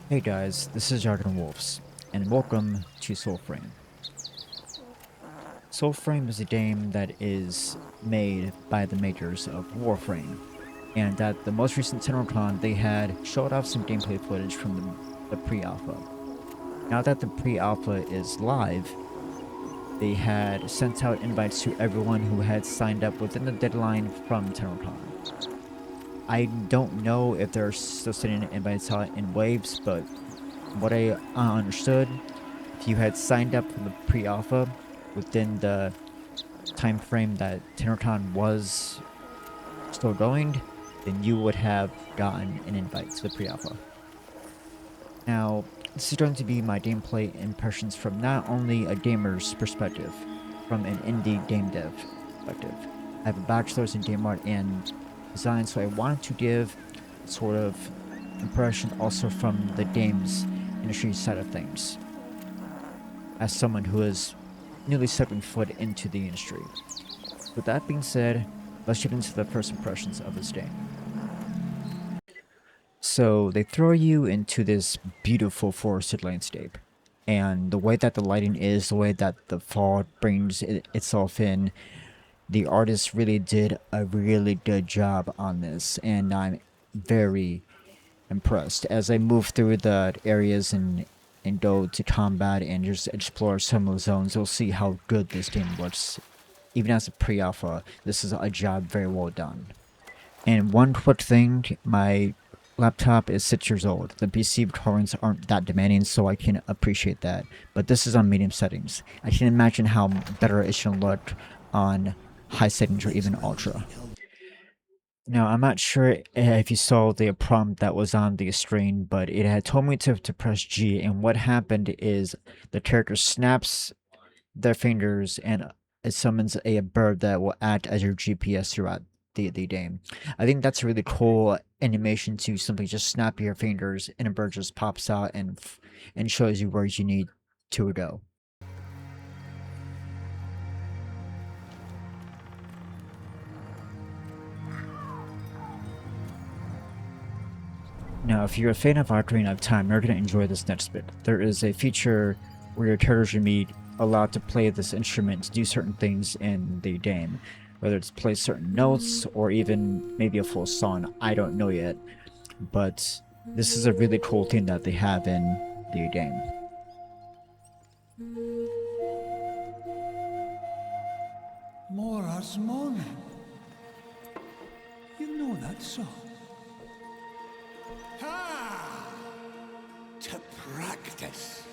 Hey guys, this is Jargon Wolves, and welcome to Soulframe. Soulframe is a game that is made by the makers of Warframe, and at the most recent TennoCon they had showed off some gameplay footage from the pre-alpha. Now that the pre-alpha is live, they had sent out invites to everyone who had signed up within the deadline from TennoCon. I don't know if they're still sending invites out in waves, but what I understood, if you had signed up for the pre-alpha within the time frame that TennoCon was still going, then you would have gotten an invite to the pre-alpha. Now, this is going to be my gameplay impressions from not only a gamer's perspective, from an indie game dev perspective. I have a bachelor's in game art and design, so I wanted to give sort of impression also from the games industry side of things, as someone who is newly stepping foot into the industry. With that being said, let's get into the first impressions of this game. So they throw you into this beautiful forested landscape, and the way that the lighting is, the way that the fog brings itself in, the artist really did a really good job on this, and I'm very impressed. As I move through the areas and go to combat and just explore some of the zones, you'll see how good this game looks. Even as a pre-alpha, this is a job very well done. And one quick thing, my laptop is 6 years old. The PC requirements aren't that demanding, so I can appreciate that. But this is on medium settings. I can imagine how better it should look on high settings or even ultra. Now, I'm not sure if you saw the prompt that was on the screen, but it had told me to press G, and what happened is the character snaps their fingers and it summons a bird that will act as your GPS throughout the game. I think that's a really cool animation to simply just snap your fingers and a bird just pops out and shows you where you need to go. Now, if you're a fan of Ocarina of Time, you're going to enjoy this next bit. There is a feature where your characters will be allowed to play this instrument to do certain things in the game. Whether it's play certain notes or even maybe a full song, I don't know yet. But this is a really cool thing that they have in the game. Mora's morning. You know that song. Ah! To practice.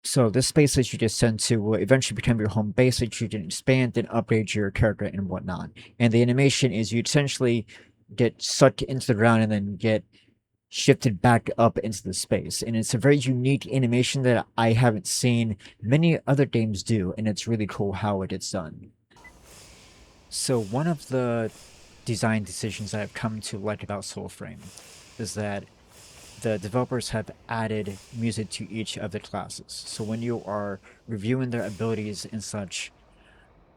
So this space that you just sent to will eventually become your home base that you can expand and upgrade your character and whatnot. And the animation is you essentially get sucked into the ground and then get shifted back up into the space. And it's a very unique animation that I haven't seen many other games do, and it's really cool how it gets done. So one of the design decisions I've come to like about Soulframe is that the developers have added music to each of the classes. So when you are reviewing their abilities and such,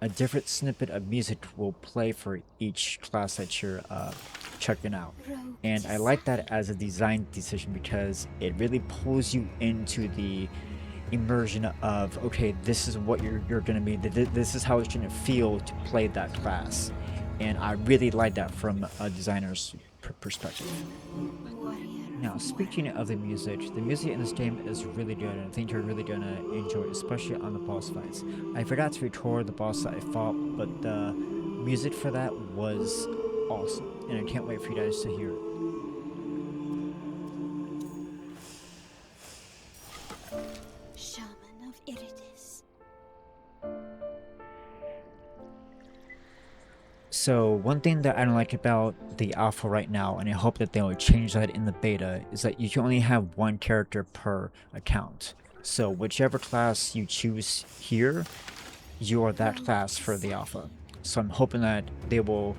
a different snippet of music will play for each class that you're checking out. And I like that as a design decision because it really pulls you into the immersion of, okay, this is what you're gonna be, this is how it's gonna feel to play that class. And I really like that from a designer's perspective. Now, speaking of the music in this game is really good, and I think you're really gonna enjoy it, especially on the boss fights. I forgot to record the boss that I fought, but the music for that was awesome, and I can't wait for you guys to hear it. Shaman of Iridis. So one thing that I don't like about the alpha right now, and I hope that they will change that in the beta, is that you can only have one character per account. So whichever class you choose here, you are that class for the alpha. So I'm hoping that they will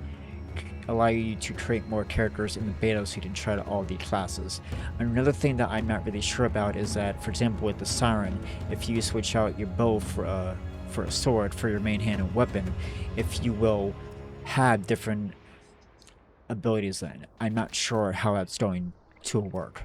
allow you to create more characters in the beta so you can try out all the classes. Another thing that I'm not really sure about is that, for example, with the Siren, if you switch out your bow for a sword for your main hand and weapon, if you will have different abilities then. I'm not sure how that's going to work.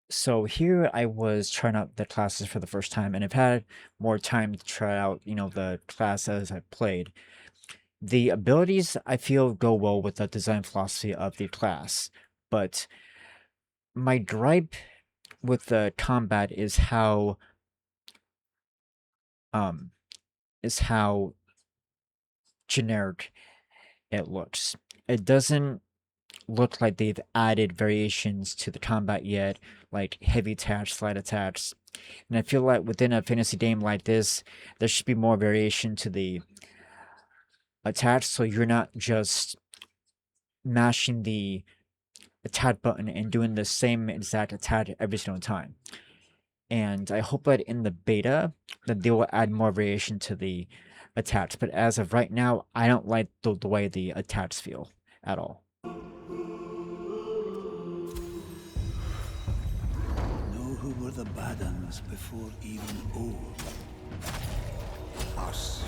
So here I was trying out the classes for the first time, and I've had more time to try out, the classes I've played. The abilities I feel go well with the design philosophy of the class, but my gripe with the combat um is how generic it looks. It doesn't look like they've added variations to the combat yet, like heavy attacks, slight attacks. And I feel like within a fantasy game like this, there should be more variation to the attacks, so you're not just mashing the attack button and doing the same exact attack every single time. And I hope that in the beta that they will add more variation to the attacks. But as of right now, I don't like the way the attacks feel at all. Know who were the bad uns before even old? Us,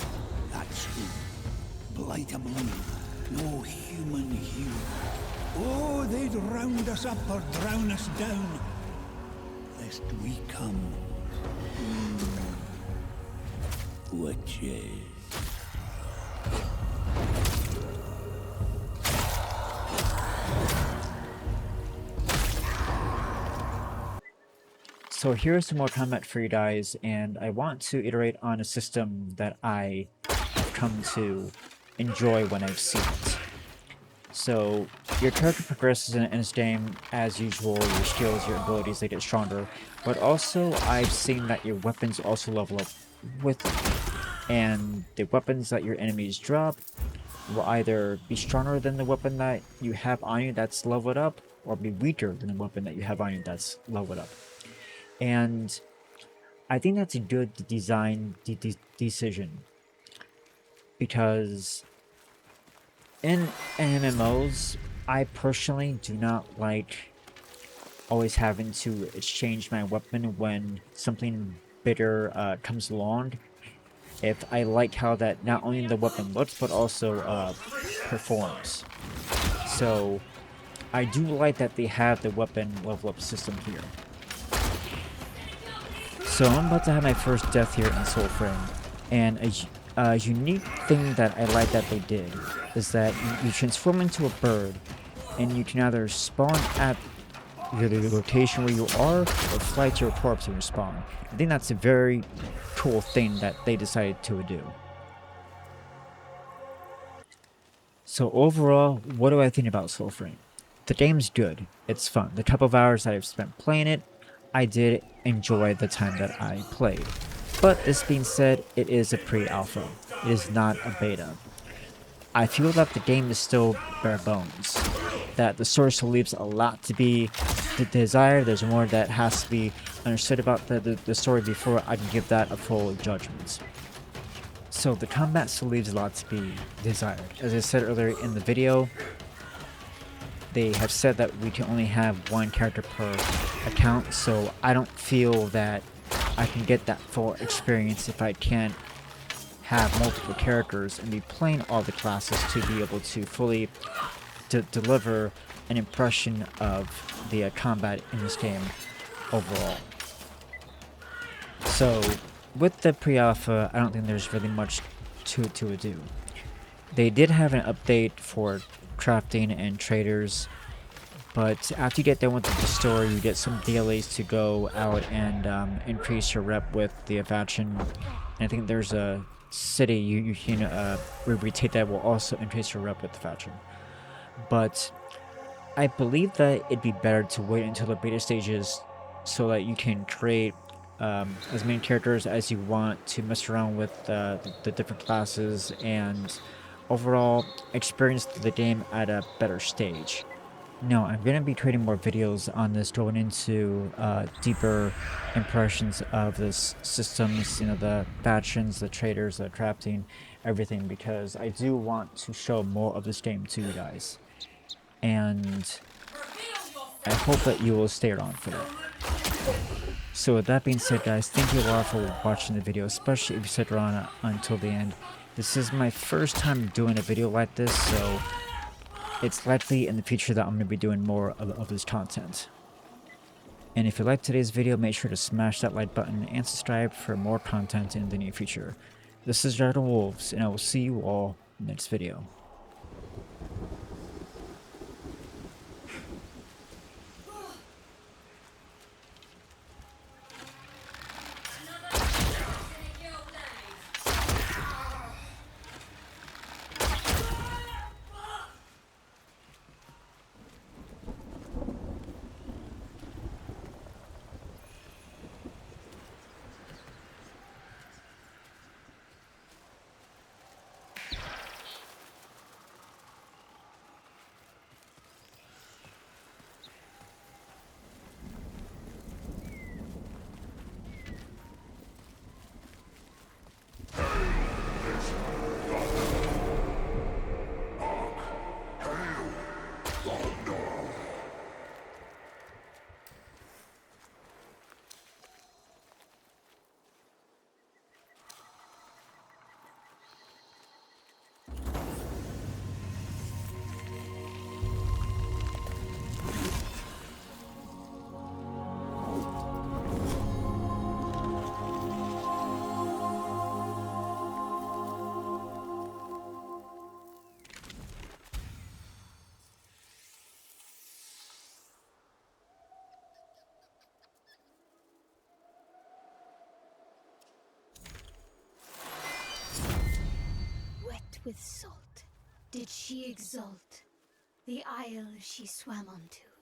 that's who. Blight a blue, no human hue. Oh, they'd round us up or drown us down, lest we come. Witches. So here's some more comment for you guys, and I want to iterate on a system that I have come to enjoy when I've seen it. So your character progresses in this game as usual, your skills, your abilities, they get stronger, but also I've seen that your weapons also level up with it. And the weapons that your enemies drop will either be stronger than the weapon that you have on you that's leveled up, or be weaker than the weapon that you have on you that's leveled up. And I think that's a good design decision, because in MMOs, I personally do not like always having to exchange my weapon when something better comes along. If I like how that not only the weapon looks, but also performs. So I do like that they have the weapon level up system here. So I'm about to have my first death here in Soulframe, and a unique thing that I like that they did is that you transform into a bird, and you can either spawn at the location where you are, or fly to your corpse and respawn. I think that's a very cool thing that they decided to do. So overall, what do I think about Soulframe? The game's good. It's fun. The couple of hours that I've spent playing it, I did enjoy the time that I played. But this being said, it is a pre-alpha. It is not a beta. I feel that the game is still bare bones. That the story still leaves a lot to be desired. There's more that has to be understood about the story before I can give that a full judgment. So the combat still leaves a lot to be desired. As I said earlier in the video, they have said that we can only have one character per account, so I don't feel that I can get that full experience if I can't have multiple characters and be playing all the classes to be able to fully deliver an impression of the combat in this game overall. So with the pre-alpha, I don't think there's really much to do. They did have an update for crafting and traders, but after you get done with the story, you get some DLAs to go out and increase your rep with the faction. And I think there's a city you can retake that will also increase your rep with the faction. But I believe that it'd be better to wait until the beta stages so that you can create as many characters as you want to mess around with the different classes and overall experience the game at a better stage. No, I'm gonna be creating more videos on this, going into deeper impressions of this systems, the factions, the traders, the crafting, everything, because I do want to show more of this game to you guys. And I hope that you will stay around for that. So with that being said, guys, thank you a lot for watching the video, especially if you stuck around until the end. This is my first time doing a video like this, so it's likely in the future that I'm going to be doing more of this content. And if you liked today's video, make sure to smash that like button and subscribe for more content in the near future. This is Dragon Wolves, and I will see you all next video. Wet with salt, did she exult the isle she swam onto.